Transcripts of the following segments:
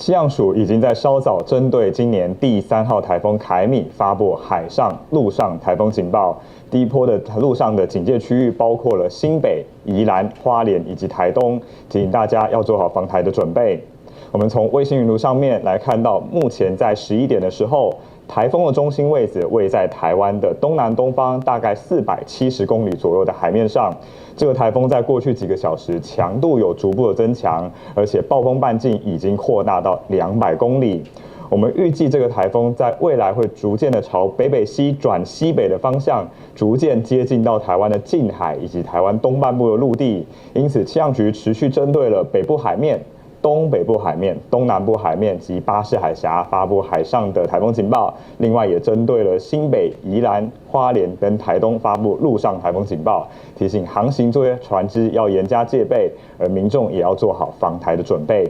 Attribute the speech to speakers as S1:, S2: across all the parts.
S1: 气象署已经在稍早针对今年第3号台风凯米发布海上、陆上台风警报。第一波的陆上的警戒区域包括了新北、宜兰、花莲以及台东，提醒大家要做好防台的准备。我们从卫星云图上面来看到，目前在11点的时候，台风的中心位置位在台湾的东南东方，大概470公里左右的海面上。这个台风在过去几个小时强度有逐步的增强，而且暴风半径已经扩大到200公里。我们预计这个台风在未来会逐渐的朝北北西转西北的方向，逐渐接近到台湾的近海以及台湾东半部的陆地。因此，气象局持续针对了北部海面、东北部海面、东南部海面及巴士海峡发布海上的台风警报，另外也针对了新北、宜兰、花莲跟台东发布陆上台风警报，提醒航行作业船只要严加戒备，而民众也要做好防台的准备。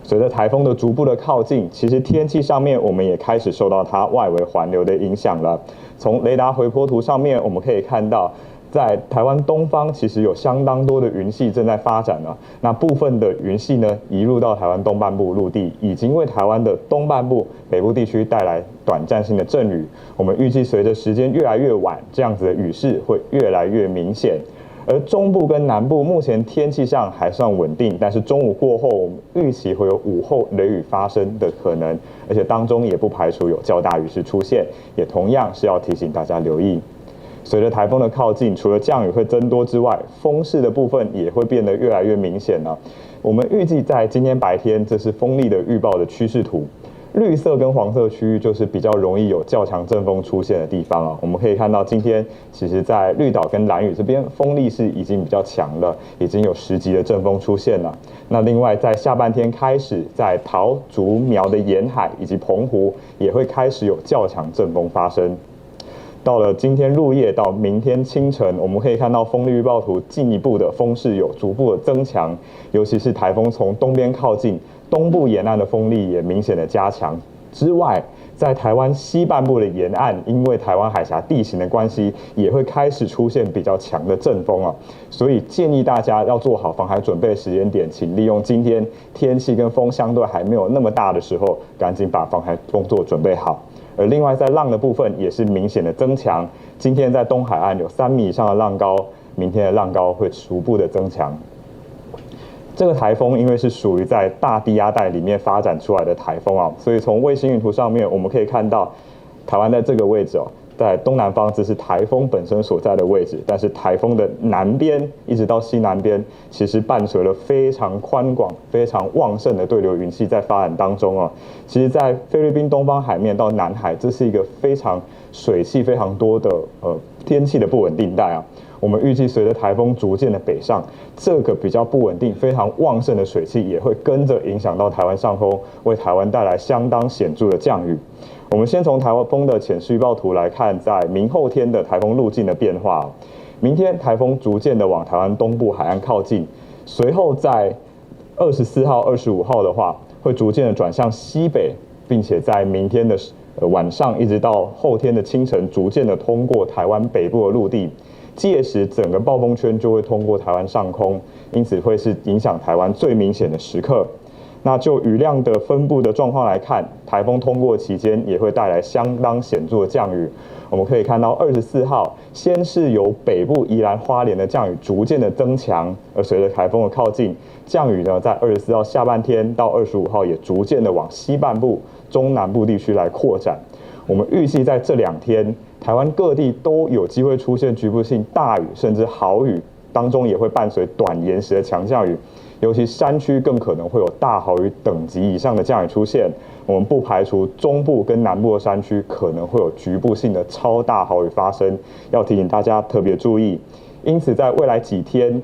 S1: 随着台风的逐步的靠近，其实天气上面我们也开始受到它外围环流的影响了。从雷达回波图上面我们可以看到，在台湾东方其实有相当多的云系正在发展了。那部分的云系呢移入到台湾东半部陆地，已经为台湾的东半部、北部地区带来短暂性的阵雨。我们预计随着时间越来越晚，这样子的雨势会越来越明显。而中部跟南部目前天气上还算稳定，但是中午过后，我们预期会有午后雷雨发生的可能，而且当中也不排除有较大雨势出现，也同样是要提醒大家留意。随着台风的靠近，除了降雨会增多之外，风势的部分也会变得越来越明显了。我们预计在今天白天，这是风力的预报的趋势图。绿色跟黄色区域就是比较容易有较强阵风出现的地方啊。我们可以看到，今天其实在绿岛跟兰屿这边风力是已经比较强了，已经有10级的阵风出现了。那另外在下半天开始，在桃竹苗的沿海以及澎湖也会开始有较强阵风发生。到了今天入夜到明天清晨，我们可以看到风力预报图进一步的风势有逐步的增强，尤其是台风从东边靠近，东部沿岸的风力也明显的加强。之外，在台湾西半部的沿岸，因为台湾海峡地形的关系，也会开始出现比较强的阵风啊。所以建议大家要做好防海准备的时间点，请利用今天天气跟风相对还没有那么大的时候，赶紧把防海工作准备好。而另外在浪的部分也是明显的增强，今天在东海岸有3米以上的浪高，明天的浪高会逐步的增强。这个台风因为是属于在大低压带里面发展出来的台风啊，所以从卫星云图上面我们可以看到，台湾在这个位置哦，在东南方，这是台风本身所在的位置，但是台风的南边一直到西南边，其实伴随了非常宽广、非常旺盛的对流云系在发展当中啊。其实，在菲律宾东方海面到南海，这是一个非常水汽非常多的天气的不稳定带啊。我们预计随着台风逐渐的北上，这个比较不稳定、非常旺盛的水汽也会跟着影响到台湾上空，为台湾带来相当显著的降雨。我们先从台风的浅势预报图来看，在明后天的台风路径的变化。明天台风逐渐的往台湾东部海岸靠近，随后在24号、25号的话，会逐渐的转向西北，并且在明天的晚上一直到后天的清晨，逐渐的通过台湾北部的陆地。届时整个暴风圈就会通过台湾上空，因此会是影响台湾最明显的时刻。那就雨量的分布的状况来看，台风通过期间也会带来相当显著的降雨。我们可以看到24号，先是由北部宜兰花莲的降雨逐渐的增强，而随着台风的靠近，降雨呢在24号下半天到25号也逐渐的往西半部、中南部地区来扩展。我们预计在这2天，台湾各地都有机会出现局部性大雨甚至豪雨，当中也会伴随短延时的强降雨，尤其山区更可能会有大豪雨等级以上的降雨出现。我们不排除中部跟南部的山区可能会有局部性的超大豪雨发生，要提醒大家特别注意。因此，在未来几天，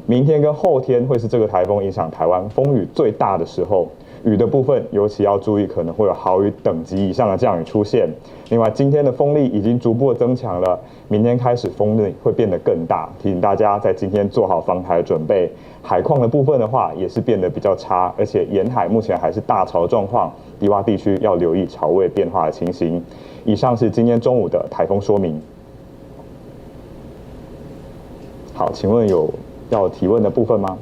S1: 明天跟后天会是这个台风影响台湾风雨最大的时候。雨的部分尤其要注意，可能会有豪雨等级以上的降雨出现。另外，今天的风力已经逐步的增强了，明天开始风力会变得更大，提醒大家在今天做好防台的准备。海况的部分的话，也是变得比较差，而且沿海目前还是大潮状况，低洼地区要留意潮位变化的情形。以上是今天中午的台风说明。好，请问有要提问的部分吗？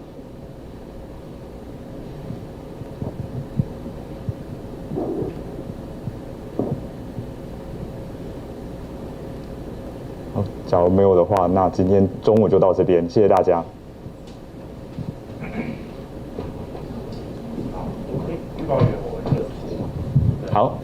S1: 假如没有的话，那今天中午就到这边，谢谢大家。好，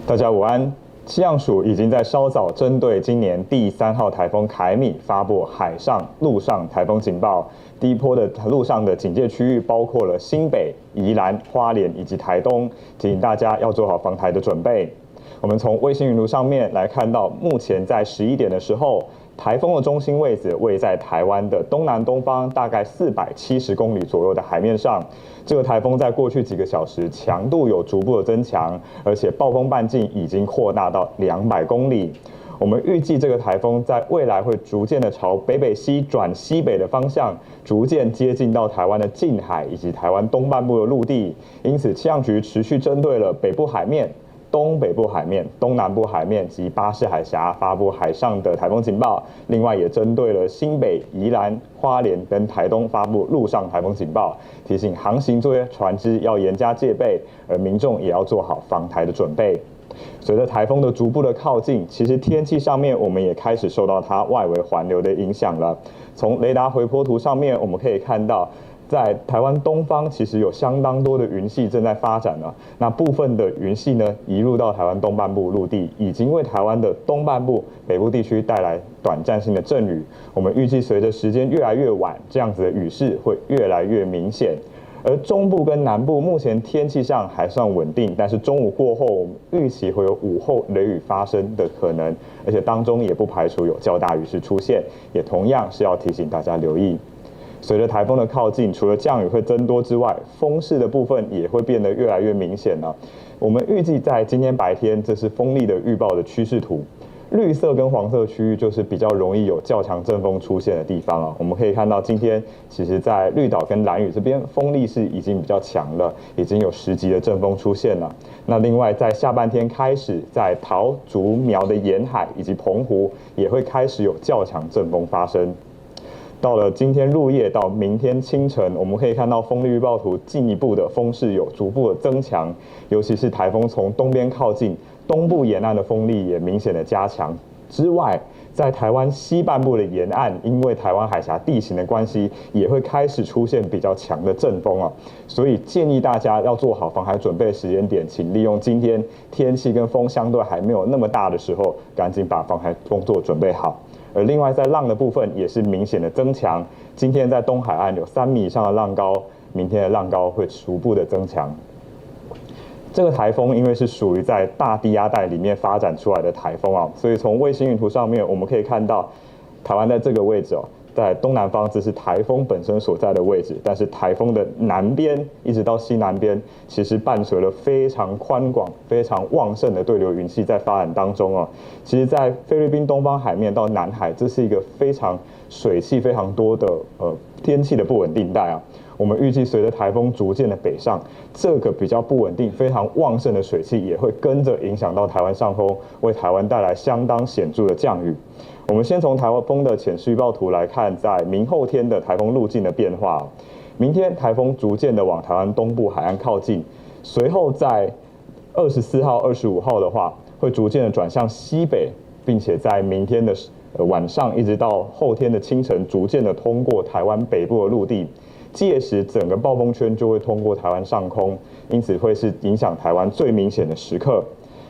S1: 大家午安。气象署已经在稍早针对今年第3号台风凯米发布海上、陆上台风警报。第一波的陆上的警戒区域包括了新北、宜兰、花莲以及台东，提醒大家要做好防台的准备。我们从卫星云图上面来看到，目前在11点的时候，台风的中心位置位在台湾的东南东方，大概470公里左右的海面上。这个台风在过去几个小时强度有逐步的增强，而且暴风半径已经扩大到200公里。我们预计这个台风在未来会逐渐的朝北北西转西北的方向，逐渐接近到台湾的近海以及台湾东半部的陆地。因此，气象局持续针对了北部海面、东北部海面、东南部海面及巴士海峡发布海上的台风警报，另外也针对了新北、宜兰、花莲跟台东发布陆上台风警报，提醒航行作业船只要严加戒备，而民众也要做好防台的准备。随着台风的逐步的靠近，其实天气上面我们也开始受到它外围环流的影响了。从雷达回波图上面我们可以看到，在台湾东方其实有相当多的云系正在发展了。那部分的云系呢移入到台湾东半部陆地，已经为台湾的东半部、北部地区带来短暂性的阵雨。我们预计随着时间越来越晚，这样子的雨势会越来越明显。而中部跟南部目前天气上还算稳定，但是中午过后，我们预期会有午后雷雨发生的可能，而且当中也不排除有较大雨势出现，也同样是要提醒大家留意。随着台风的靠近，除了降雨会增多之外，风势的部分也会变得越来越明显了。我们预计在今天白天，这是风力的预报的趋势图。绿色跟黄色区域就是比较容易有较强阵风出现的地方啊。我们可以看到，今天其实在绿岛跟兰屿这边风力是已经比较强了，已经有10级的阵风出现了。那另外在下半天开始，在桃竹苗的沿海以及澎湖也会开始有较强阵风发生。到了今天入夜到明天清晨，我们可以看到风力预报图进一步的风势有逐步的增强，尤其是台风从东边靠近，东部沿岸的风力也明显的加强。之外，在台湾西半部的沿岸，因为台湾海峡地形的关系，也会开始出现比较强的阵风啊。所以建议大家要做好防海准备时间点，请利用今天天气跟风相对还没有那么大的时候，赶紧把防海工作准备好。而另外在浪的部分也是明显的增强，今天在东海岸有3米以上的浪高，明天的浪高会逐步的增强。这个台风因为是属于在大低压带里面发展出来的台风啊，所以从卫星云图上面我们可以看到，台湾在这个位置哦，在东南方，这是台风本身所在的位置，但是台风的南边一直到西南边，其实伴随了非常宽广、非常旺盛的对流云系在发展当中啊。其实，在菲律宾东方海面到南海，这是一个非常水汽非常多的天气的不稳定带啊。我们预计随着台风逐渐的北上，这个比较不稳定、非常旺盛的水汽也会跟着影响到台湾上空，为台湾带来相当显著的降雨。我们先从台风的潜势预报图来看，在明后天的台风路径的变化。明天台风逐渐的往台湾东部海岸靠近，随后在24号、25号的话，会逐渐的转向西北，并且在明天的晚上一直到后天的清晨，逐渐的通过台湾北部的陆地。届时，整个暴风圈就会通过台湾上空，因此会是影响台湾最明显的时刻。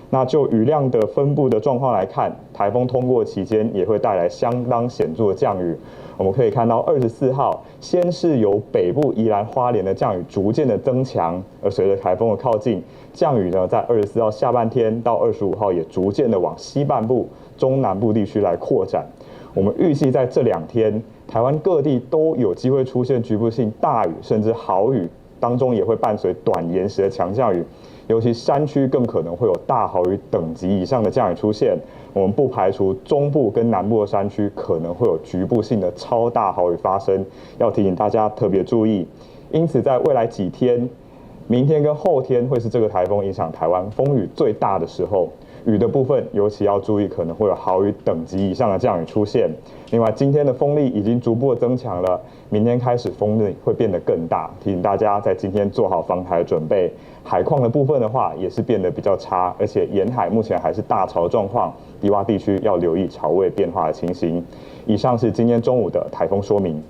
S1: 那就雨量的分布的状况来看，台风通过期间也会带来相当显著的降雨。我们可以看到24号，先是由北部宜兰花莲的降雨逐渐的增强，而随着台风的靠近，降雨呢在24号下半天到25号也逐渐的往西半部、中南部地区来扩展。我们预计在这2天，台湾各地都有机会出现局部性大雨甚至豪雨，当中也会伴随短延时的强降雨，尤其山区更可能会有大豪雨等级以上的降雨出现。我们不排除中部跟南部的山区可能会有局部性的超大豪雨发生，要提醒大家特别注意。因此，在未来几天，明天跟后天会是这个台风影响台湾风雨最大的时候，雨的部分尤其要注意，可能会有豪雨等级以上的降雨出现。另外，今天的风力已经逐步的增强了，明天开始风力会变得更大，提醒大家在今天做好防台的准备。海况的部分的话，也是变得比较差，而且沿海目前还是大潮状况，低洼地区要留意潮位变化的情形。以上是今天中午的台风说明。